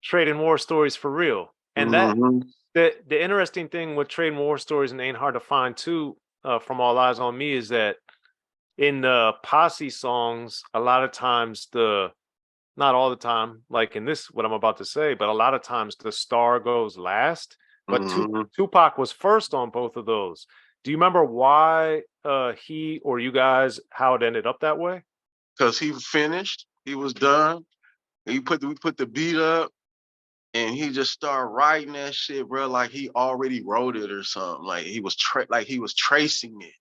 Trading war stories for real. And that Mm-hmm. the interesting thing with trading war stories, and Ain't Hard to Find too, from All Eyes on Me, is that in the Posse songs, a lot of times not all the time, like in this, what I'm about to say, but a lot of times the star goes last. But Mm-hmm. Tupac was first on both of those. Do you remember why he or you guys, how it ended up that way? Because he was finished, he was done. We put the beat up, and he just started writing that shit, bro. Like he already wrote it or something. Like he was tracing it.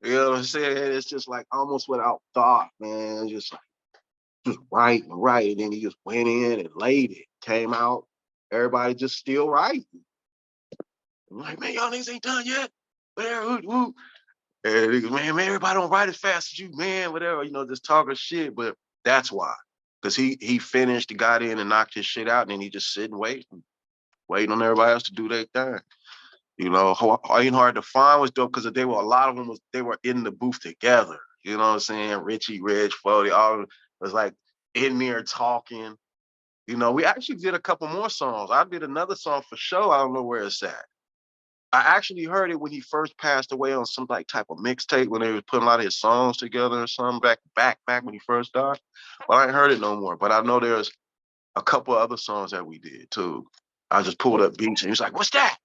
You know what I'm saying? It's just like almost without thought, man. Just write and write, and then he just went in and laid it. Came out, everybody just still writing. I'm like, man, y'all niggas ain't done yet. Whatever, woo. And he goes, man, everybody don't write as fast as you, man. Whatever, just talking shit. But that's why, because he finished, he got in and knocked his shit out, and then he just sitting waiting on everybody else to do their thing. Ain't Hard to Find was dope because a lot of them they were in the booth together. You know what I'm saying? Richie, Rich, Fody, all was like in there talking. We actually did a couple more songs. I did another song for show. I don't know where it's at. I actually heard it when he first passed away on some like type of mixtape when they was putting a lot of his songs together or something back when he first died. But I ain't heard it no more. But I know there's a couple other songs that we did too. I just pulled up beats and he was like, "What's that?"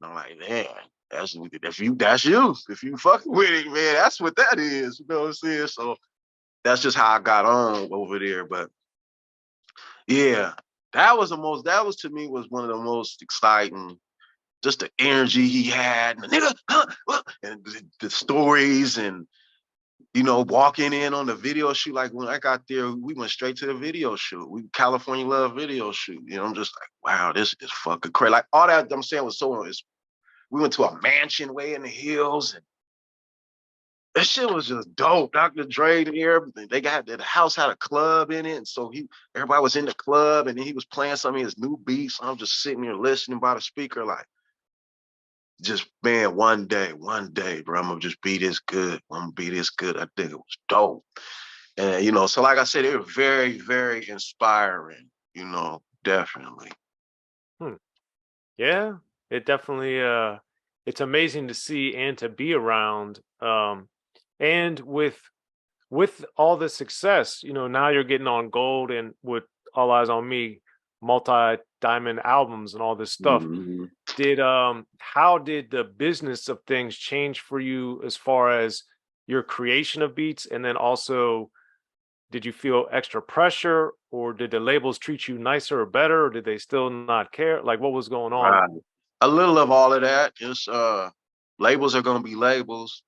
And I'm like, "Man, that's you. If you fucking with it, man, that's what that is." You know what I'm saying? So that's just how I got on over there. But yeah, that was to me was one of the most exciting. Just the energy he had, and the nigga, and the stories, and walking in on the video shoot. Like when I got there, we went straight to the video shoot. We California Love video shoot. I'm just like, wow, this is fucking crazy. Like all that I'm saying was we went to a mansion way in the hills, and that shit was just dope. Dr. Dre there, the house had a club in it, and so everybody was in the club, and then he was playing some of his new beats. I'm just sitting there listening by the speaker, like, just man, one day, bro, I'm gonna just be this good. I'm gonna be this good. I think it was dope. And so like I said, it was very, very inspiring, definitely. Hmm. Yeah, it definitely it's amazing to see and to be around. And with all the success, now you're getting on gold and with All Eyes on Me, multi-diamond albums and all this stuff. Mm-hmm. How did the business of things change for you as far as your creation of beats? And then also, did you feel extra pressure, or did the labels treat you nicer or better, or did they still not care? Like, what was going on? Right. A little of all of that. Just labels are gonna be labels.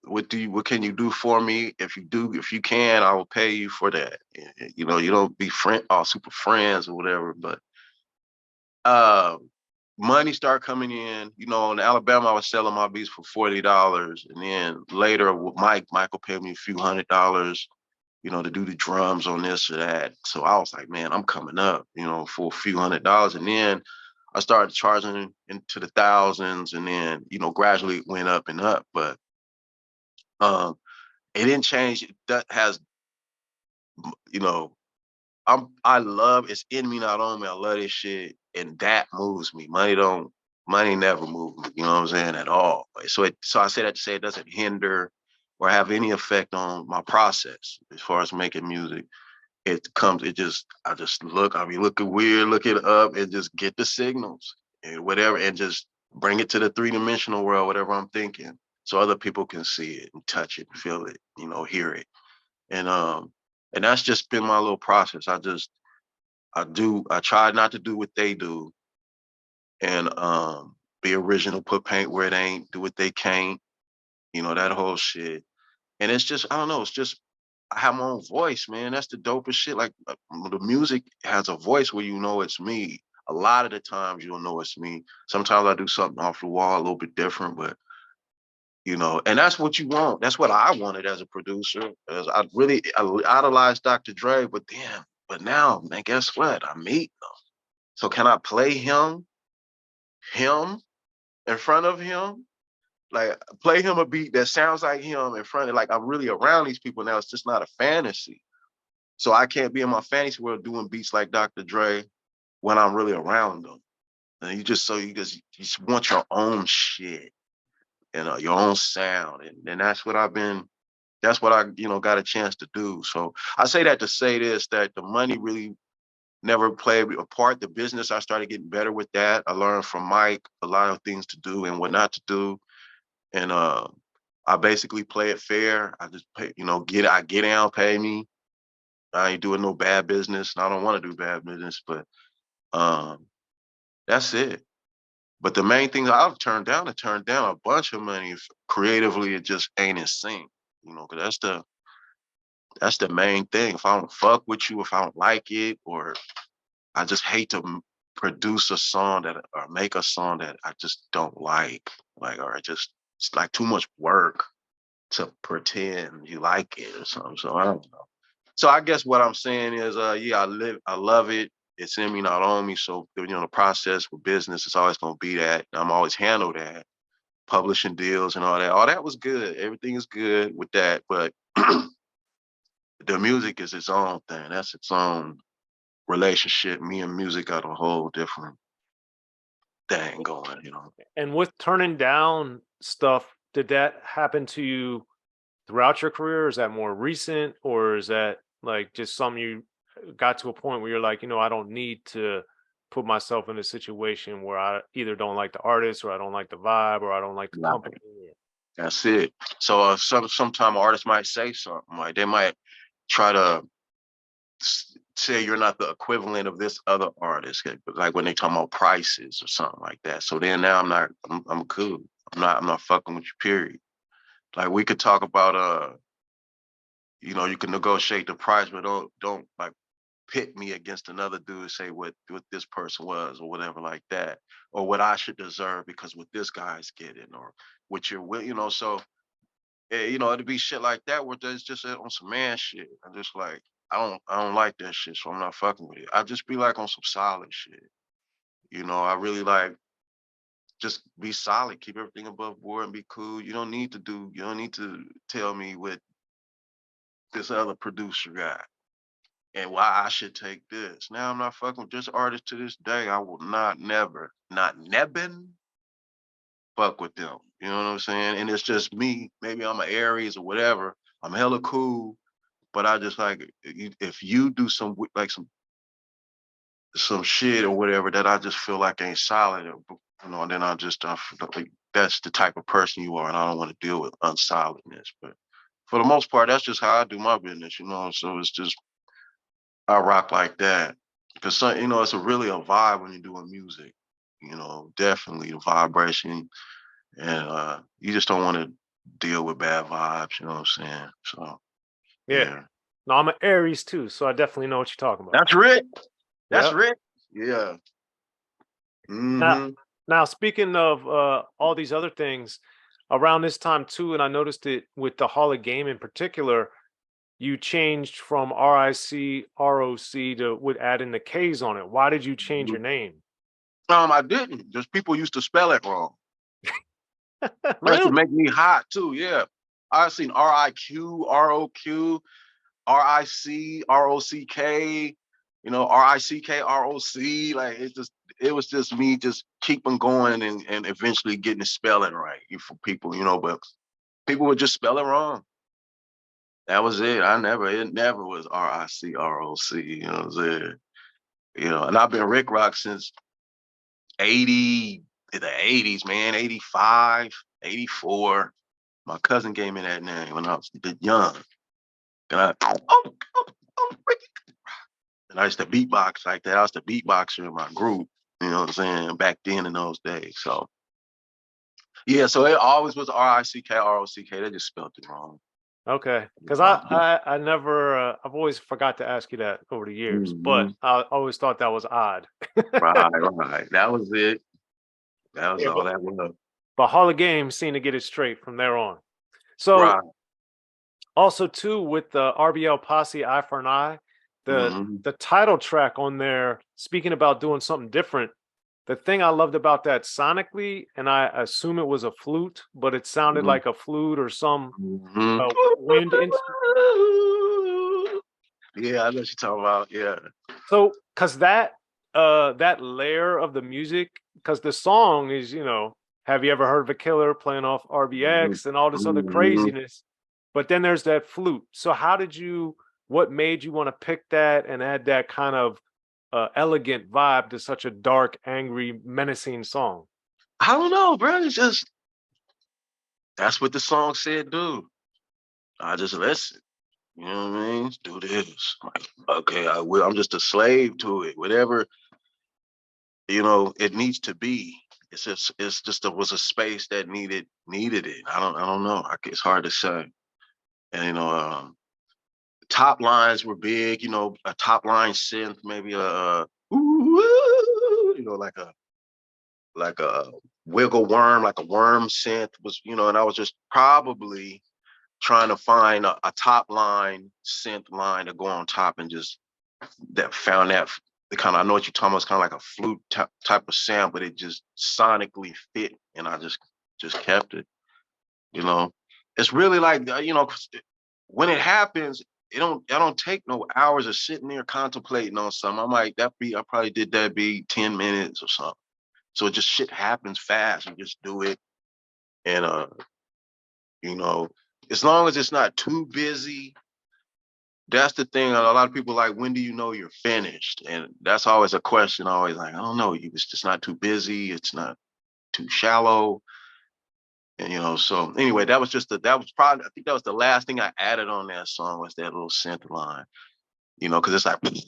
What can you do for me? If you can, I will pay you for that. You don't be all super friends or whatever, but uh money start coming in. In Alabama, I was selling my beats for $40, and then later with Michael paid me a few $100, to do the drums on this or that. So I was like, man, I'm coming up, for a few $100, and then I started charging into the thousands, and then gradually it went up and up, but um, it didn't change. That has, you know, I love it's in me, not on me. I love this shit, and that moves me. Money never moved me. You know what I'm saying, at all. So I say that to say it doesn't hinder or have any effect on my process as far as making music. I be looking weird, look it up, and just get the signals and whatever, and just bring it to the three-dimensional world, whatever I'm thinking, so other people can see it and touch it, and feel it, hear it, and that's just been my little process. I try not to do what they do, and be original, put paint where it ain't, do what they can't, that whole shit. And it's just, I don't know, it's just I have my own voice, man. That's the dopest shit. Like the music has a voice where it's me. A lot of the times you don't know it's me. Sometimes I do something off the wall a little bit different, but and that's what you want. That's what I wanted as a producer. As I idolized Dr. Dre, but now, man, guess what? I meet him. So can I play him in front of him? Like play him a beat that sounds like him in front of like I'm really around these people now. It's just not a fantasy. So I can't be in my fantasy world doing beats like Dr. Dre when I'm really around them. And you just want your own shit and your own sound. And that's what I, got a chance to do. So I say that to say this, that the money really never played a part. The business, I started getting better with that. I learned from Mike a lot of things to do and what not to do. And I basically play it fair. I just pay, I get down, pay me. I ain't doing no bad business. And I don't want to do bad business, but um, that's it. But the main thing I've turned down, a bunch of money if creatively. It just ain't in sync, because that's the main thing. If I don't fuck with you, if I don't like it, or I just hate to produce a song or make a song that I just don't like, or it's like too much work to pretend you like it or something. So I don't know. So I guess what I'm saying is, yeah, I love it. It's in me, not on me. So the process with business is always gonna be that. I'm always handle that, publishing deals and all that. All that was good. Everything is good with that, but the music is its own thing. That's its own relationship. Me and music got a whole different thing going. And with turning down stuff, did that happen to you throughout your career? Is that more recent, or is that like just something you got to a point where you're like, I don't need to put myself in a situation where I either don't like the artist, or I don't like the vibe, or I don't like the Nah, company? that's it. So sometime artists might say something like they might try to say you're not the equivalent of this other artist, like when they talk about prices or something like that. So then now I'm cool. I'm not fucking with you, period. Like we could talk about you can negotiate the price, but don't like pit me against another dude and say what this person was or whatever like that, or what I should deserve because what this guy's getting, or what you're with, so it'd be shit like that where there's just on some man shit. I'm just like, I don't like that shit, so I'm not fucking with it. I just be like on some solid shit. I really like just be solid, keep everything above board and be cool. You don't need to tell me what this other producer got and why I should take this. Now I'm not fucking with this artist to this day. I will not never fuck with them. You know what I'm saying? And it's just me. Maybe I'm an Aries or whatever. I'm hella cool, but I just like if you do like some shit or whatever that I just feel like ain't solid, and then I feel like that's the type of person you are, and I don't want to deal with unsolidness. But for the most part, that's just how I do my business. So it's just I rock like that because it's really a vibe when you're doing music. Definitely the vibration, and you just don't want to deal with bad vibes. You know what I'm saying? So Yeah. yeah, No, I'm an Aries too, so I definitely know what you're talking about. that's Rick. That's Yep. Rick. Yeah. Now, Mm-hmm. now speaking of all these other things, around this time too, and I noticed it with the Hall of Game in particular, you changed from RICROC to would add in the K's on it. Why did you change your name? I didn't. Just people used to spell it wrong. That should Really? make me hot too. Yeah. I seen RIQROQ, RICROCK, RICKROC. Like it was just me just keeping going and eventually getting the spelling right for people, but people would just spell it wrong. That was it. It never was RICROC, what I'm saying? And I've been Rick Rock since 80, in the 80s, man, 85, 84. My cousin gave me that name when I was young. And I used to beatbox like that. I was the beatboxer in my group, you know what I'm saying, back then in those days. So, yeah, so it always was RICKROCK. They just spelled it wrong. Okay, because I never I've always forgot to ask you that over the years, but Mhm. I always thought that was odd. Right, right. That was it. That was Yeah, all that was. but Hall of Game seemed to get it straight from there on. So Right. also too with the RBL Posse Eye for an Eye, the Hmm. the title track on there, speaking about doing something different. the thing I loved about that sonically, and I assume it was a flute, but it sounded Mhm. like a flute or some Mhm. wind instrument. Yeah, I know what you're talking about. Yeah. So, cause that layer of the music, cause the song is, have you ever heard of a killer playing off Mhm. RBX and all this other Mhm. craziness? But then there's that flute. So what made you want to pick that and add that kind of elegant vibe to such a dark, angry, menacing song? I don't know, bro. It's just that's what the song said, dude. I just listen. You know what I mean? Do this. Like, okay, I will. I'm just a slave to it. Whatever, it needs to be. It's just was a space that needed it. I don't know. It's hard to say. And top lines were big. A top line synth, maybe like a wiggle worm, like a worm synth was, and I was just probably trying to find a top line synth line to go on top and just that found that the kind of I know what you're talking about. It's kind of like a flute type of sound, but it just sonically fit, and I just kept it. You know, it's really like when it happens, I don't take no hours of sitting there contemplating on something. I'm like that beat. I probably did that beat 10 minutes or something. So it just shit happens fast. You just do it, and you know, as long as it's not too busy. That's the thing. A lot of people like, when do you know you're finished? And that's always a question. Always like, I don't know. It's just not too busy. It's not too shallow. And so anyway, that was probably I think that was the last thing I added on that song was that little synth line. Because it's like it's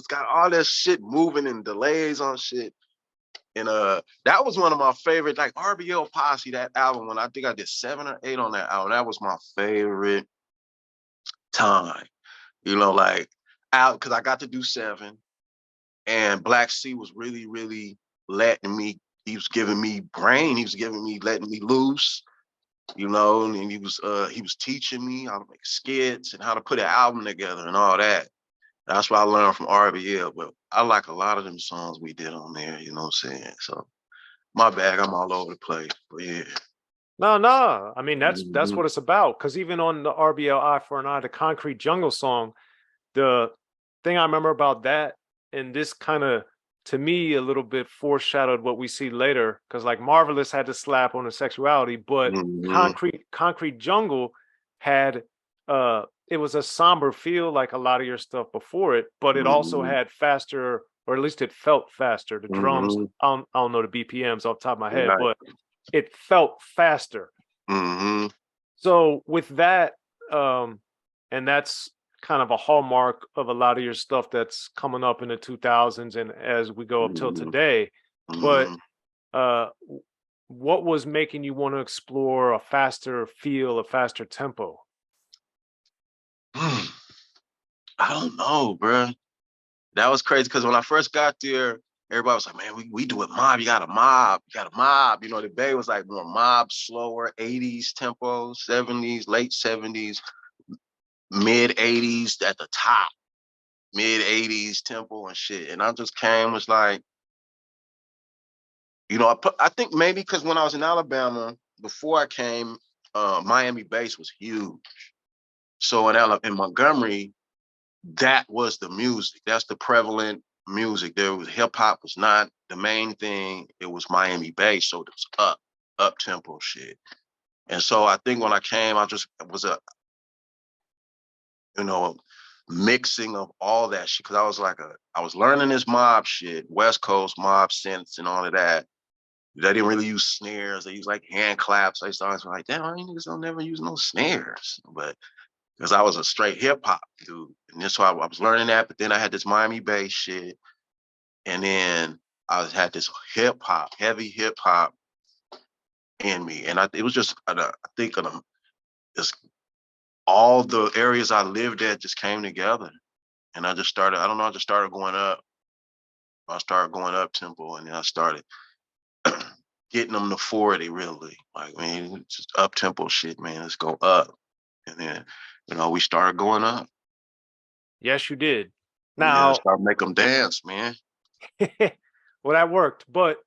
got all that shit moving and delays on shit. And that was one of my favorite, like RBL Posse, that album. When I think I did 7 or 8 on that album, that was my favorite time. Like out because I got to do 7, and Black C was really, really letting me. He was giving me brain. He was letting me loose. And he was teaching me how to make skits and how to put an album together and all that. That's what I learned from RBL. But I like a lot of them songs we did on there. You know what I'm saying? So my bag, I'm all over the place. But yeah. No, no. I mean, that's Mhm. what it's about. Because even on the RBL Eye for an Eye, the Concrete Jungle song, the thing I remember about that, and this kind of to me a little bit foreshadowed what we see later. Because like Marvelous had to slap on the sexuality, but Mhm. Concrete Jungle had it was a somber feel like a lot of your stuff before it, but it also Mhm. had faster, or at least it felt faster. The drums, Mhm. I don't know the BPMs off the top of my head, Right. but it felt faster. Mhm. So with that, um, and that's kind of a hallmark of a lot of your stuff that's coming up in the 2000s and as we go up till Mhm. today. But Mhm. what was making you want to explore a faster feel, a faster tempo? I don't know, bro. That was crazy because when I first got there, everybody was like, "Man, we do it mob. You got a mob. You got a mob." The Bay was like more mob, slower, 80s tempo, 70s, late 70s, mid 80s at the top, mid 80s tempo and shit. And I just came was like, I think maybe because when I was in Alabama before I came, Miami bass was huge. So in Montgomery, that was the music. That's the prevalent music. There was hip hop was not the main thing. It was Miami bass, so it was up tempo shit. And so I think when I came, I just was a you know mixing of all that shit because I was learning this mob shit, West Coast mob synths and all of that. They didn't really use snares. They used like hand claps. I started like, damn, I niggas don't never use no snares. But because I was a straight hip hop dude. And that's why I was learning that. But then I had this Miami bass shit. And then I had this hip hop, heavy hip hop in me. And it was just, I think, just all the areas I lived at just came together. And I just started, I don't know, I just started going up. I started going up tempo and then I started getting them to 40 really. Like, man, it's just up tempo shit, man. Let's go up. And then, we started going up. Yes, you did. Yeah, Now, start make them dance, man. well, that worked, but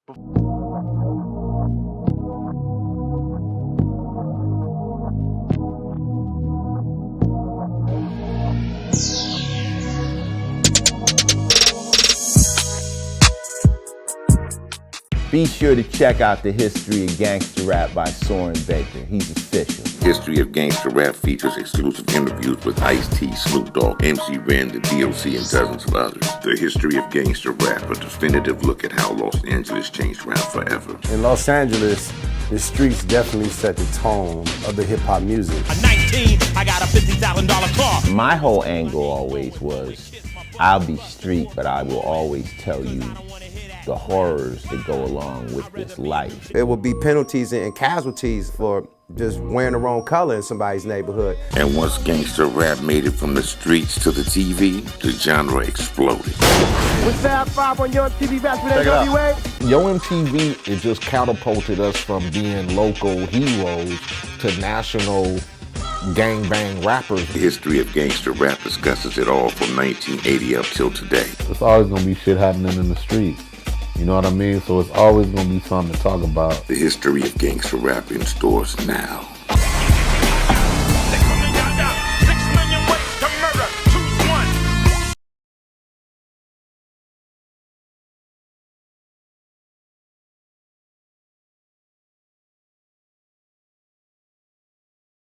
Be sure to check out the History of Gangster Rap by Soren Baker. He's official. History of Gangster Rap features exclusive interviews with Ice-T, Snoop Dogg, MC Ren, the D.O.C, and dozens of others. The History of Gangster Rap, a definitive look at how Los Angeles changed rap forever. In Los Angeles, the streets definitely set the tone of the hip-hop music. At 19, I got a $50,000 car. My whole angle always was, I'll be street, but I will always tell you the horrors that go along with this life. It would be penalties and casualties for just wearing the wrong color in somebody's neighborhood. And once gangster rap made it from the streets to the TV, the genre exploded. What's that 5 on your TV back with NWA? Yo MTV, it just catapulted us from being local heroes to national gangbang rappers. The History of Gangster Rap discusses it all from 1980 up till today. It's always gonna be shit happening in the streets. You know what I mean? So it's always gonna be something to talk about. The History of Gangster Rap in stores now.